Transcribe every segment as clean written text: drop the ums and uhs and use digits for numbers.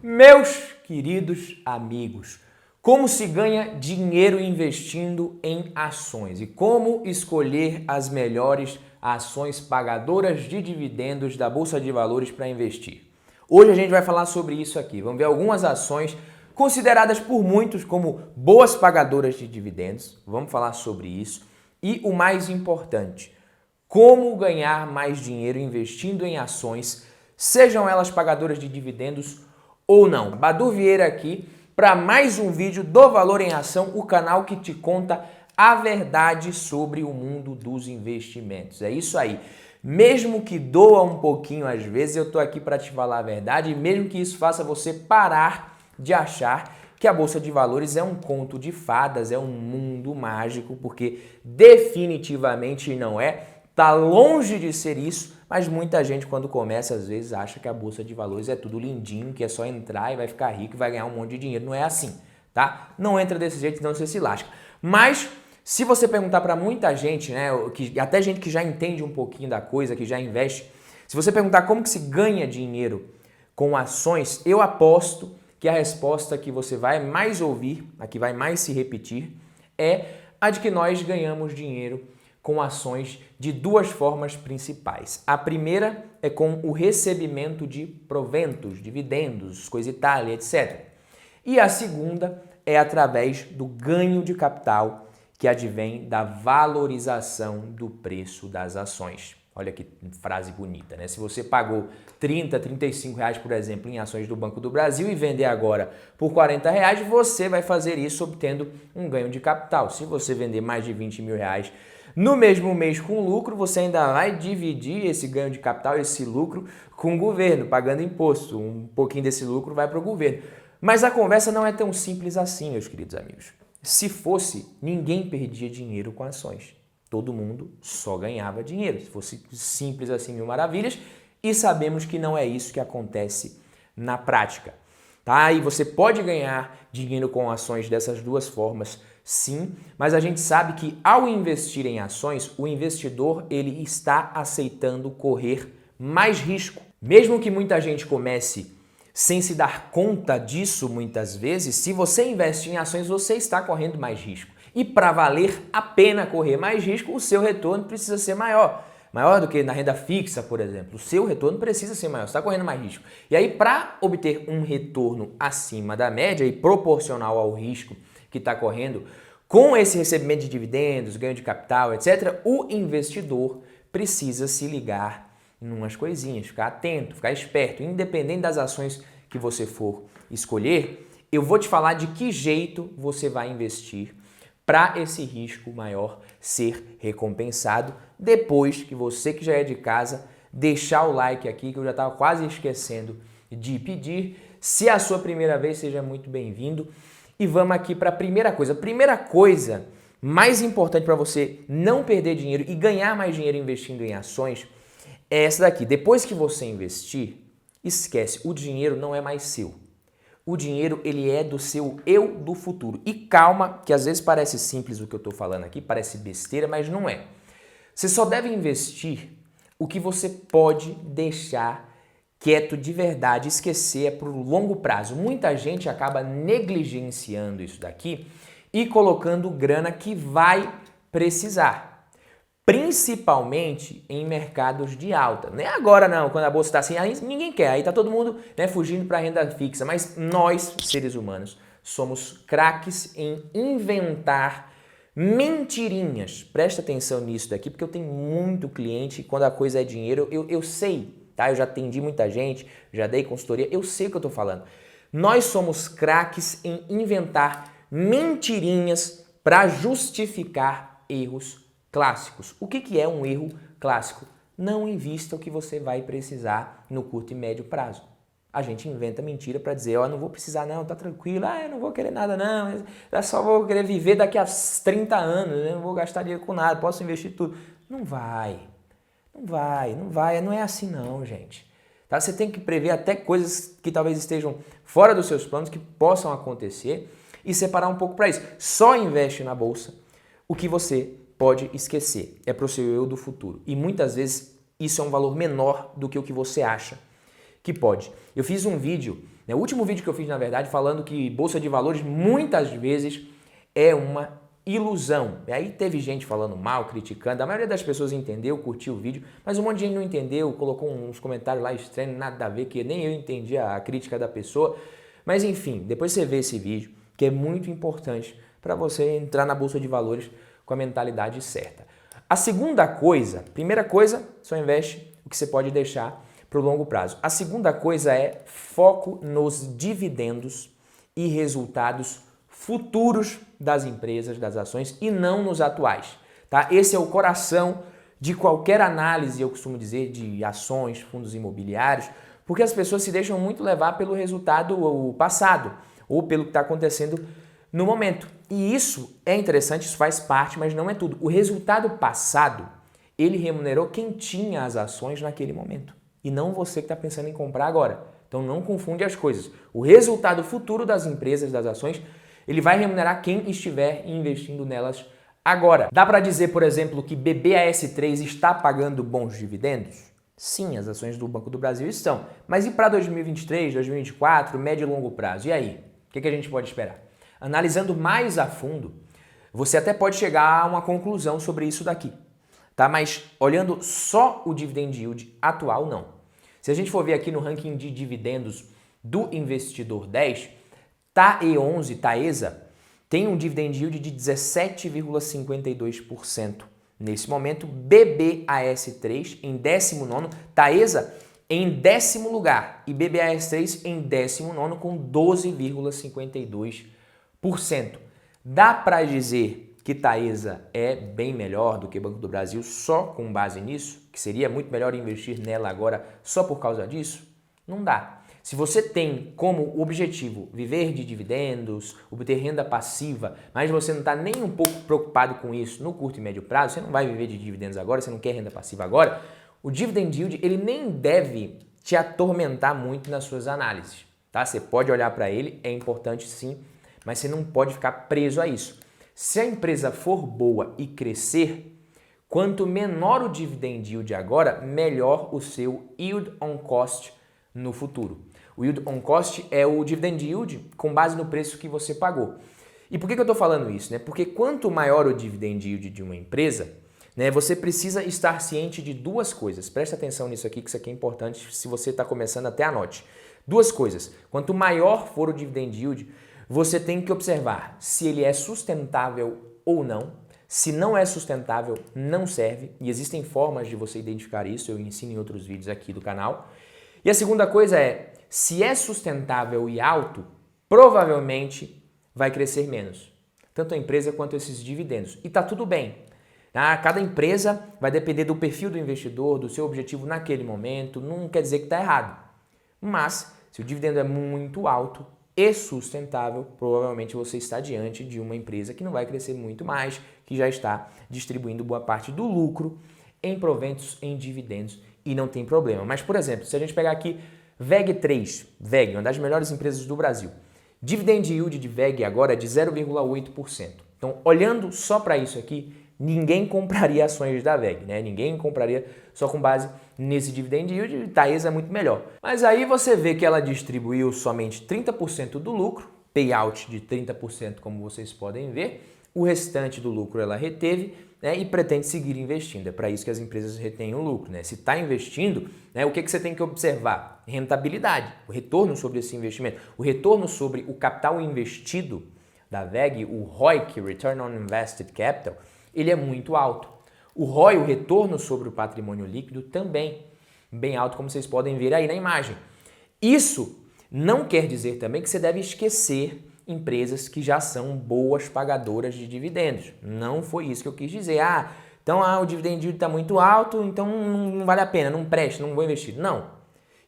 Meus queridos amigos, como se ganha dinheiro investindo em ações e como escolher as melhores ações pagadoras de dividendos da Bolsa de Valores para investir? Hoje a gente vai falar sobre isso aqui. Vamos ver algumas ações consideradas por muitos como boas pagadoras de dividendos. Vamos falar sobre isso. E o mais importante, como ganhar mais dinheiro investindo em ações, sejam elas pagadoras de dividendos ou não. Badu Vieira aqui para mais um vídeo do Valor em Ação, o canal que te conta a verdade sobre o mundo dos investimentos. É isso aí. Mesmo que doa um pouquinho às vezes, eu tô aqui para te falar a verdade e mesmo que isso faça você parar de achar que a Bolsa de Valores é um conto de fadas, é um mundo mágico, porque definitivamente não é. Tá longe de ser isso, mas muita gente quando começa às vezes acha que a Bolsa de Valores é tudo lindinho, que é só entrar e vai ficar rico e vai ganhar um monte de dinheiro. Não é assim, tá? Não entra desse jeito, senão você se lasca. Mas se você perguntar para muita gente, né, até gente que já entende um pouquinho da coisa, que já investe, se você perguntar como que se ganha dinheiro com ações, eu aposto que a resposta que você vai mais ouvir, a que vai mais se repetir, é a de que nós ganhamos dinheiro com ações de duas formas principais. A primeira é com o recebimento de proventos, dividendos, coisa e tal, etc. E a segunda é através do ganho de capital que advém da valorização do preço das ações. Olha que frase bonita, né? Se você pagou 30, 35 reais, por exemplo, em ações do Banco do Brasil e vender agora por 40 reais, você vai fazer isso obtendo um ganho de capital. Se você vender mais de 20 mil reais no mesmo mês com lucro, você ainda vai dividir esse ganho de capital, esse lucro, com o governo, pagando imposto. Um pouquinho desse lucro vai para o governo. Mas a conversa não é tão simples assim, meus queridos amigos. Se fosse, ninguém perdia dinheiro com ações. Todo mundo só ganhava dinheiro. Se fosse simples assim, mil maravilhas. E sabemos que não é isso que acontece na prática. Tá? E você pode ganhar dinheiro com ações dessas duas formas, sim, mas a gente sabe que ao investir em ações, o investidor ele está aceitando correr mais risco. Mesmo que muita gente comece sem se dar conta disso muitas vezes, se você investe em ações, você está correndo mais risco. E para valer a pena correr mais risco, o seu retorno precisa ser maior. Maior do que na renda fixa, por exemplo. O seu retorno precisa ser maior, você está correndo mais risco. E aí, para obter um retorno acima da média e proporcional ao risco que está correndo, com esse recebimento de dividendos, ganho de capital, etc., o investidor precisa se ligar em umas coisinhas, ficar atento, ficar esperto. Independente das ações que você for escolher, eu vou te falar de que jeito você vai investir para esse risco maior ser recompensado depois que você que já é de casa deixar o like aqui, que eu já estava quase esquecendo de pedir. Se é a sua primeira vez, seja muito bem-vindo. E vamos aqui para a primeira coisa. A primeira coisa mais importante para você não perder dinheiro e ganhar mais dinheiro investindo em ações é essa daqui. Depois que você investir, esquece, o dinheiro não é mais seu. O dinheiro, ele é do seu eu do futuro. E calma, que às vezes parece simples o que eu estou falando aqui, parece besteira, mas não é. Você só deve investir o que você pode deixar quieto de verdade, esquecer é para o longo prazo. Muita gente acaba negligenciando isso daqui e colocando grana que vai precisar. Principalmente em mercados de alta. Não é agora não, quando a bolsa está assim, aí ninguém quer, aí está todo mundo, né, fugindo para a renda fixa, mas nós, seres humanos, somos craques em inventar mentirinhas. Presta atenção nisso daqui, porque eu tenho muito cliente, quando a coisa é dinheiro, eu sei, tá? Eu já atendi muita gente, já dei consultoria, eu sei o que eu estou falando. Nós somos craques em inventar mentirinhas para justificar erros clássicos. O que é um erro clássico? Não invista o que você vai precisar no curto e médio prazo. A gente inventa mentira para dizer, ó, não vou precisar não, tá tranquilo, eu não vou querer nada não, eu só vou querer viver daqui a 30 anos, eu não vou gastar dinheiro com nada, posso investir tudo. Não vai, não é assim não, gente. Tá? Você tem que prever até coisas que talvez estejam fora dos seus planos, que possam acontecer e separar um pouco para isso. Só investe na bolsa o que você pode esquecer, é para o seu eu do futuro. E muitas vezes isso é um valor menor do que o que você acha que pode. Eu fiz um vídeo, o último vídeo que eu fiz na verdade, falando que Bolsa de Valores muitas vezes é uma ilusão. E aí teve gente falando mal, criticando, a maioria das pessoas entendeu, curtiu o vídeo, mas um monte de gente não entendeu, colocou uns comentários lá estranhos, nada a ver, que nem eu entendi a crítica da pessoa. Mas enfim, depois você vê esse vídeo, que é muito importante para você entrar na Bolsa de Valores com a mentalidade certa. A segunda coisa, primeira coisa, só investe o que você pode deixar para o longo prazo. A segunda coisa é foco nos dividendos e resultados futuros das empresas, das ações e não nos atuais, tá? Esse é o coração de qualquer análise, eu costumo dizer, de ações, fundos imobiliários, porque as pessoas se deixam muito levar pelo resultado passado ou pelo que está acontecendo no momento. E isso é interessante, isso faz parte, mas não é tudo. O resultado passado, ele remunerou quem tinha as ações naquele momento e não você que está pensando em comprar agora. Então não confunde as coisas. O resultado futuro das empresas, das ações, ele vai remunerar quem estiver investindo nelas agora. Dá para dizer, por exemplo, que BBAS3 está pagando bons dividendos? Sim, as ações do Banco do Brasil estão. Mas e para 2023, 2024, médio e longo prazo? E aí? O que a gente pode esperar? Analisando mais a fundo, você até pode chegar a uma conclusão sobre isso daqui, tá? Mas olhando só o dividend yield atual, não. Se a gente for ver aqui no ranking de dividendos do Investidor 10, TAE11, Taesa, tem um dividend yield de 17,52%. Nesse momento, BBAS3 em 19º, Taesa em 10º lugar e BBAS3 em 19º com 12,52%. Dá para dizer que Taesa é bem melhor do que Banco do Brasil só com base nisso? Que seria muito melhor investir nela agora só por causa disso? Não dá. Se você tem como objetivo viver de dividendos, obter renda passiva, mas você não está nem um pouco preocupado com isso no curto e médio prazo, você não vai viver de dividendos agora, você não quer renda passiva agora, o dividend yield ele nem deve te atormentar muito nas suas análises, tá? Você pode olhar para ele, é importante sim, mas você não pode ficar preso a isso. Se a empresa for boa e crescer, quanto menor o dividend yield agora, melhor o seu yield on cost no futuro. O yield on cost é o dividend yield com base no preço que você pagou. E por que eu estou falando isso? Porque quanto maior o dividend yield de uma empresa, você precisa estar ciente de duas coisas. Presta atenção nisso aqui, que isso aqui é importante. Se você está começando, até anote. Duas coisas. Quanto maior for o dividend yield, você tem que observar se ele é sustentável ou não. Se não é sustentável, não serve. E existem formas de você identificar isso. Eu ensino em outros vídeos aqui do canal. E a segunda coisa é, se é sustentável e alto, provavelmente vai crescer menos. Tanto a empresa quanto esses dividendos. E tá tudo bem. Tá? Cada empresa vai depender do perfil do investidor, do seu objetivo naquele momento. Não quer dizer que está errado. Mas, se o dividendo é muito alto e sustentável, provavelmente você está diante de uma empresa que não vai crescer muito mais, que já está distribuindo boa parte do lucro em proventos, em dividendos, e não tem problema. Mas, por exemplo, se a gente pegar aqui VEG3, VEG, uma das melhores empresas do Brasil, dividend yield de VEG agora é de 0,8%. Então, olhando só para isso aqui, ninguém compraria ações da VEG, Ninguém compraria só com base nesse dividend yield, Taesa é muito melhor. Mas aí você vê que ela distribuiu somente 30% do lucro, payout de 30%, como vocês podem ver, o restante do lucro ela reteve, e pretende seguir investindo. É para isso que as empresas retêm o lucro. Se está investindo, o que você tem que observar? Rentabilidade, o retorno sobre esse investimento. O retorno sobre o capital investido da VEG, o ROIC, Return on Invested Capital, ele é muito alto. O ROI, o retorno sobre o patrimônio líquido, também bem alto, como vocês podem ver aí na imagem. Isso não quer dizer também que você deve esquecer empresas que já são boas pagadoras de dividendos. Não foi isso que eu quis dizer. Então o dividend yield está muito alto, então não vale a pena, não presta, não vou investir. Não.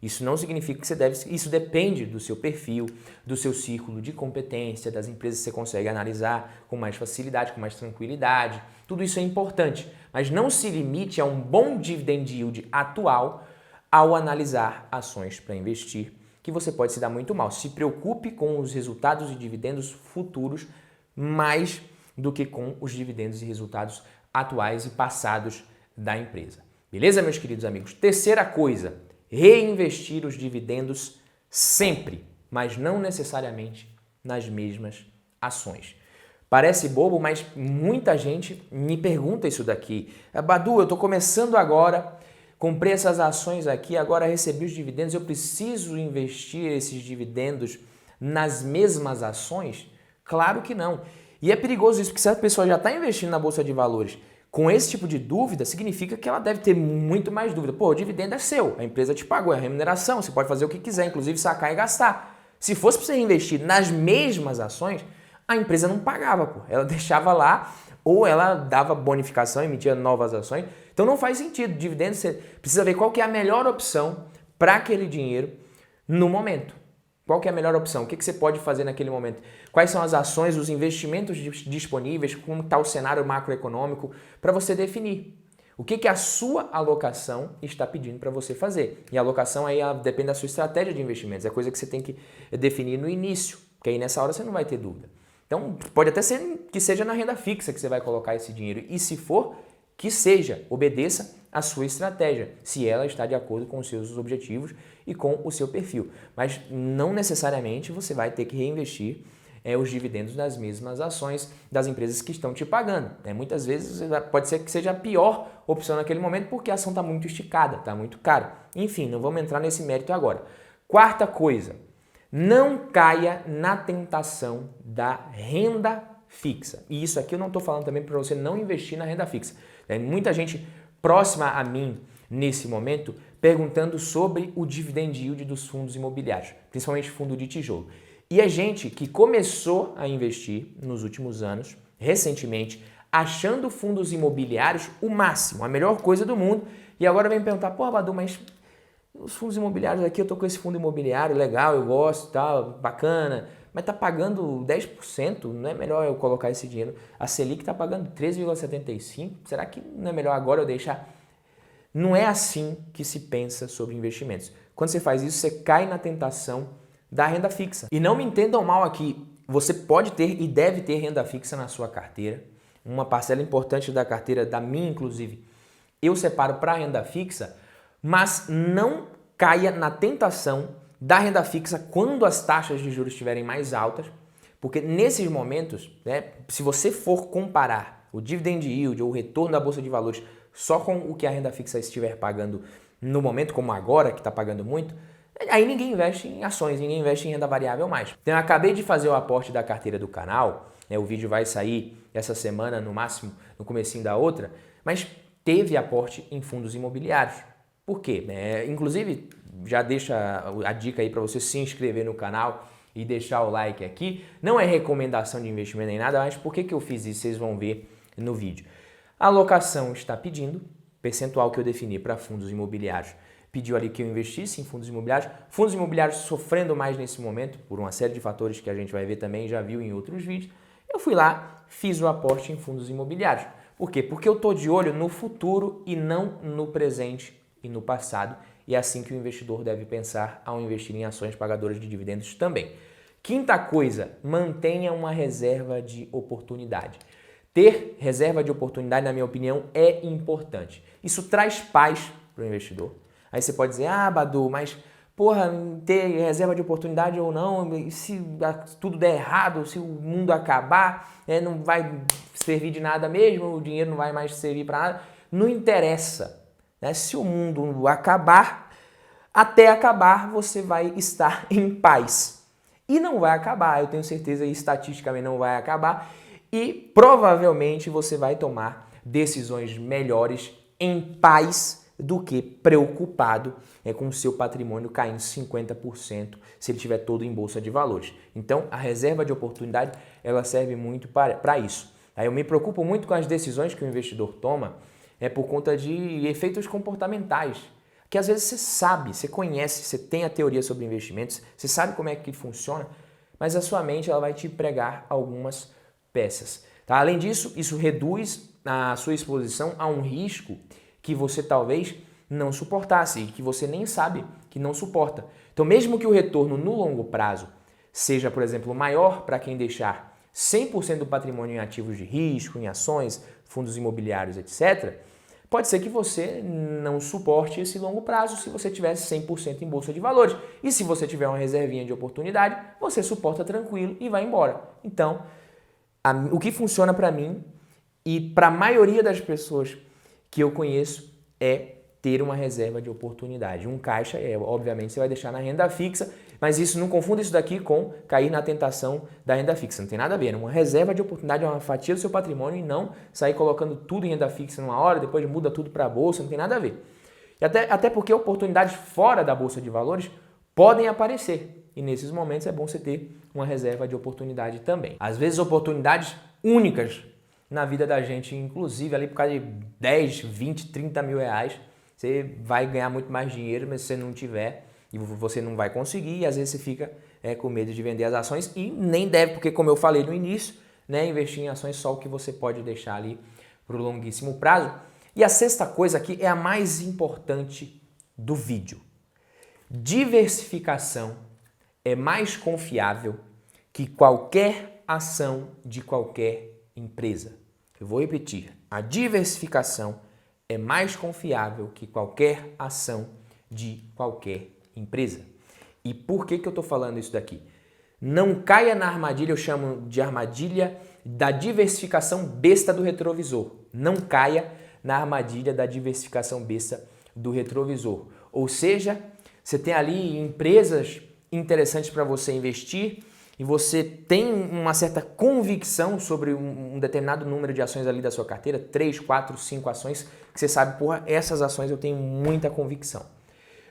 Isso não significa que você deve... Isso depende do seu perfil, do seu círculo de competência, das empresas que você consegue analisar com mais facilidade, com mais tranquilidade. Tudo isso é importante, mas não se limite a um bom dividend yield atual ao analisar ações para investir, que você pode se dar muito mal. Se preocupe com os resultados e dividendos futuros mais do que com os dividendos e resultados atuais e passados da empresa. Beleza, meus queridos amigos? Terceira coisa, reinvestir os dividendos sempre, mas não necessariamente nas mesmas ações. Parece bobo, mas muita gente me pergunta isso daqui. Badu, eu estou começando agora, comprei essas ações aqui, agora recebi os dividendos, eu preciso investir esses dividendos nas mesmas ações? Claro que não. E é perigoso isso, porque se a pessoa já está investindo na Bolsa de Valores com esse tipo de dúvida, significa que ela deve ter muito mais dúvida. Pô, o dividendo é seu, a empresa te pagou, é a remuneração, você pode fazer o que quiser, inclusive sacar e gastar. Se fosse para você investir nas mesmas ações, a empresa não pagava, pô. Ela deixava lá ou ela dava bonificação, emitia novas ações. Então não faz sentido. Dividendo, você precisa ver qual que é a melhor opção para aquele dinheiro no momento. Qual que é a melhor opção? O que você pode fazer naquele momento? Quais são as ações, os investimentos disponíveis, como está o cenário macroeconômico para você definir. O que a sua alocação está pedindo para você fazer. E a alocação aí depende da sua estratégia de investimentos. É coisa que você tem que definir no início, porque aí nessa hora você não vai ter dúvida. Então pode até ser que seja na renda fixa que você vai colocar esse dinheiro. E se for, que seja, obedeça a sua estratégia, se ela está de acordo com os seus objetivos e com o seu perfil. Mas não necessariamente você vai ter que reinvestir os dividendos das mesmas ações das empresas que estão te pagando. Muitas vezes pode ser que seja a pior opção naquele momento porque a ação está muito esticada, está muito cara. Enfim, não vamos entrar nesse mérito agora. Quarta coisa, não caia na tentação da renda fixa. E isso aqui eu não estou falando também para você não investir na renda fixa. Tem muita gente próxima a mim nesse momento perguntando sobre o dividend yield dos fundos imobiliários, principalmente fundo de tijolo. E é gente que começou a investir nos últimos anos, recentemente, achando fundos imobiliários o máximo, a melhor coisa do mundo, e agora vem perguntar, pô, Badu, mas os fundos imobiliários aqui, eu tô com esse fundo imobiliário, legal, eu gosto, tal, bacana, mas tá pagando 10%, não é melhor eu colocar esse dinheiro? A Selic tá pagando 13,75%, será que não é melhor agora eu deixar? Não é assim que se pensa sobre investimentos. Quando você faz isso, você cai na tentação da renda fixa. E não me entendam mal aqui, você pode ter e deve ter renda fixa na sua carteira, uma parcela importante da carteira, da minha inclusive, eu separo para renda fixa, mas não caia na tentação da renda fixa quando as taxas de juros estiverem mais altas, porque nesses momentos, se você for comparar o dividend yield ou o retorno da Bolsa de Valores só com o que a renda fixa estiver pagando no momento, como agora, que está pagando muito, aí ninguém investe em ações, ninguém investe em renda variável mais. Então eu acabei de fazer o aporte da carteira do canal, o vídeo vai sair essa semana, no máximo no comecinho da outra, mas teve aporte em fundos imobiliários. Por quê? Inclusive, já deixa a dica aí para você se inscrever no canal e deixar o like aqui. Não é recomendação de investimento nem nada, mas por que eu fiz isso? Vocês vão ver no vídeo. A alocação está pedindo, percentual que eu defini para fundos imobiliários, pediu ali que eu investisse em fundos imobiliários sofrendo mais nesse momento, por uma série de fatores que a gente vai ver também, já viu em outros vídeos. Eu fui lá, fiz o aporte em fundos imobiliários. Por quê? Porque eu estou de olho no futuro e não no presente e no passado, e é assim que o investidor deve pensar ao investir em ações pagadoras de dividendos também. Quinta coisa, mantenha uma reserva de oportunidade. Ter reserva de oportunidade, na minha opinião, é importante. Isso traz paz para o investidor. Aí você pode dizer, Badu, mas porra, ter reserva de oportunidade ou não, se tudo der errado, se o mundo acabar, não vai servir de nada mesmo, o dinheiro não vai mais servir para nada. Não interessa. Se o mundo acabar, até acabar você vai estar em paz. E não vai acabar, eu tenho certeza, e estatisticamente não vai acabar, e provavelmente você vai tomar decisões melhores em paz do que preocupado com o seu patrimônio caindo 50% se ele estiver todo em bolsa de valores. Então, a reserva de oportunidade ela serve muito para isso. Aí eu me preocupo muito com as decisões que o investidor toma por conta de efeitos comportamentais, que às vezes você sabe, você conhece, você tem a teoria sobre investimentos, você sabe como é que funciona, mas a sua mente ela vai te pregar algumas peças. Tá? Além disso, isso reduz a sua exposição a um risco que você talvez não suportasse e que você nem sabe que não suporta. Então, mesmo que o retorno no longo prazo seja, por exemplo, maior para quem deixar 100% do patrimônio em ativos de risco, em ações, fundos imobiliários, etc., pode ser que você não suporte esse longo prazo se você tivesse 100% em bolsa de valores. E se você tiver uma reservinha de oportunidade, você suporta tranquilo e vai embora. Então, o que funciona para mim e para a maioria das pessoas que eu conheço é ter uma reserva de oportunidade. Um caixa, obviamente, você vai deixar na renda fixa, mas isso não confunda isso daqui com cair na tentação da renda fixa. Não tem nada a ver. Uma reserva de oportunidade é uma fatia do seu patrimônio e não sair colocando tudo em renda fixa numa hora, depois muda tudo para a bolsa, não tem nada a ver. E até porque oportunidades fora da bolsa de valores podem aparecer. E nesses momentos é bom você ter uma reserva de oportunidade também. Às vezes oportunidades únicas na vida da gente, inclusive ali por causa de 10, 20, 30 mil reais, você vai ganhar muito mais dinheiro, mas se você não tiver, e você não vai conseguir, e às vezes você fica com medo de vender as ações e nem deve, porque como eu falei no início, investir em ações só o que você pode deixar ali para o longuíssimo prazo. E a sexta coisa aqui é a mais importante do vídeo. Diversificação é mais confiável que qualquer ação de qualquer empresa. Eu vou repetir, a diversificação é mais confiável que qualquer ação de qualquer empresa. E por que eu estou falando isso daqui? Não caia na armadilha, eu chamo de armadilha da diversificação besta do retrovisor. Não caia na armadilha da diversificação besta do retrovisor. Ou seja, você tem ali empresas interessantes para você investir e você tem uma certa convicção sobre um determinado número de ações ali da sua carteira, 3, 4, 5 ações, que você sabe, porra, essas ações eu tenho muita convicção.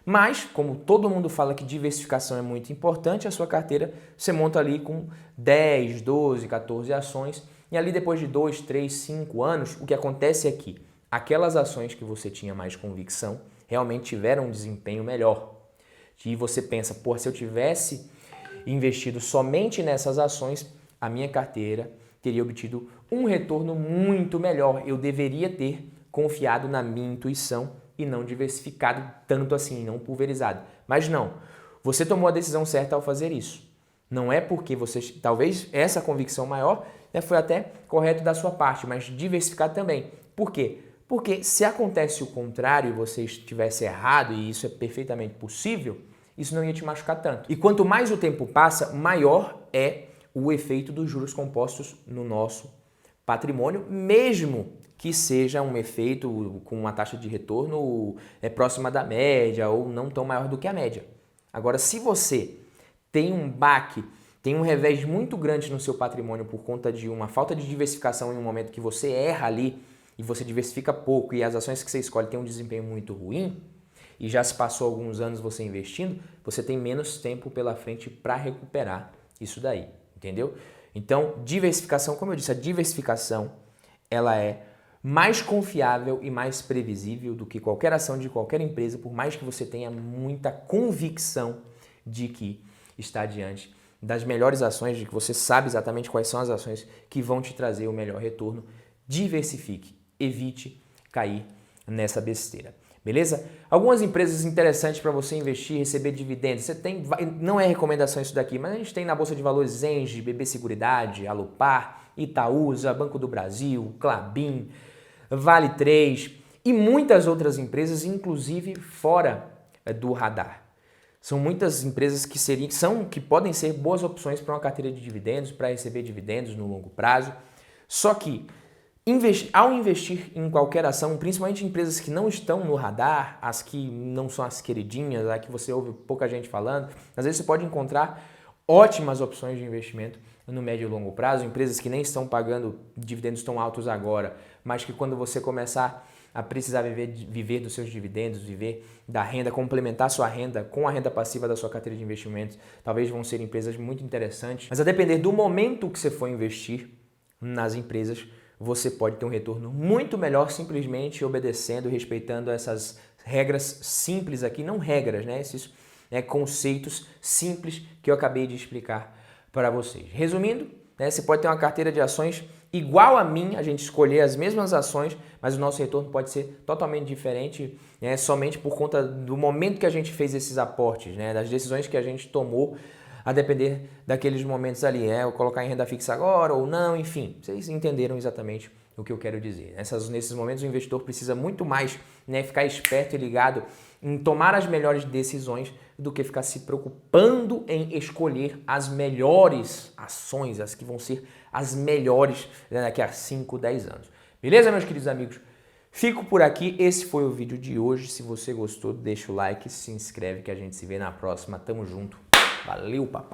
Mas, como todo mundo fala que diversificação é muito importante, a sua carteira você monta ali com 10, 12, 14 ações e ali depois de 2, 3, 5 anos, o que acontece é que aquelas ações que você tinha mais convicção realmente tiveram um desempenho melhor. E você pensa, porra, se eu tivesse investido somente nessas ações, a minha carteira teria obtido um retorno muito melhor. Eu deveria ter confiado na minha intuição e não diversificado tanto assim, não pulverizado. Mas não, você tomou a decisão certa ao fazer isso. Não é porque você, talvez essa convicção maior foi até correto da sua parte, mas diversificar também. Por quê? Porque se acontece o contrário e você estivesse errado, e isso é perfeitamente possível, isso não ia te machucar tanto. E quanto mais o tempo passa, maior é o efeito dos juros compostos no nosso patrimônio, mesmo que seja um efeito com uma taxa de retorno próxima da média ou não tão maior do que a média. Agora, se você tem um baque, tem um revés muito grande no seu patrimônio por conta de uma falta de diversificação em um momento que você erra ali e você diversifica pouco e as ações que você escolhe têm um desempenho muito ruim, e já se passou alguns anos você investindo, você tem menos tempo pela frente para recuperar isso daí, entendeu? Então, diversificação, como eu disse, a diversificação ela é mais confiável e mais previsível do que qualquer ação de qualquer empresa, por mais que você tenha muita convicção de que está diante das melhores ações, de que você sabe exatamente quais são as ações que vão te trazer o melhor retorno. Diversifique, evite cair nessa besteira. Beleza? Algumas empresas interessantes para você investir e receber dividendos. Você tem, não é recomendação isso daqui, mas a gente tem na Bolsa de Valores Engie, BB Seguridade, Alupar, Itaúsa, Banco do Brasil, Klabin, Vale 3 e muitas outras empresas, inclusive fora do radar. São muitas empresas que podem ser boas opções para uma carteira de dividendos, para receber dividendos no longo prazo. Só que ao investir em qualquer ação, principalmente em empresas que não estão no radar, as que não são as queridinhas, as que você ouve pouca gente falando, às vezes você pode encontrar ótimas opções de investimento no médio e longo prazo, empresas que nem estão pagando dividendos tão altos agora, mas que quando você começar a precisar viver dos seus dividendos, viver da renda, complementar sua renda com a renda passiva da sua carteira de investimentos, talvez vão ser empresas muito interessantes. Mas a depender do momento que você for investir nas empresas, você pode ter um retorno muito melhor simplesmente obedecendo, respeitando essas regras simples aqui, não regras, né? Esses conceitos simples que eu acabei de explicar para vocês. Resumindo, você pode ter uma carteira de ações igual a mim, a gente escolher as mesmas ações, mas o nosso retorno pode ser totalmente diferente, somente por conta do momento que a gente fez esses aportes, das decisões que a gente tomou, a depender daqueles momentos ali, ou colocar em renda fixa agora ou não, enfim, vocês entenderam exatamente o que eu quero dizer. Nesses momentos o investidor precisa muito mais, né, ficar esperto e ligado em tomar as melhores decisões do que ficar se preocupando em escolher as melhores ações, as que vão ser as melhores, né, daqui a 5, 10 anos. Beleza, meus queridos amigos? Fico por aqui, esse foi o vídeo de hoje. Se você gostou, deixa o like, se inscreve que a gente se vê na próxima. Tamo junto. Valeu, papai!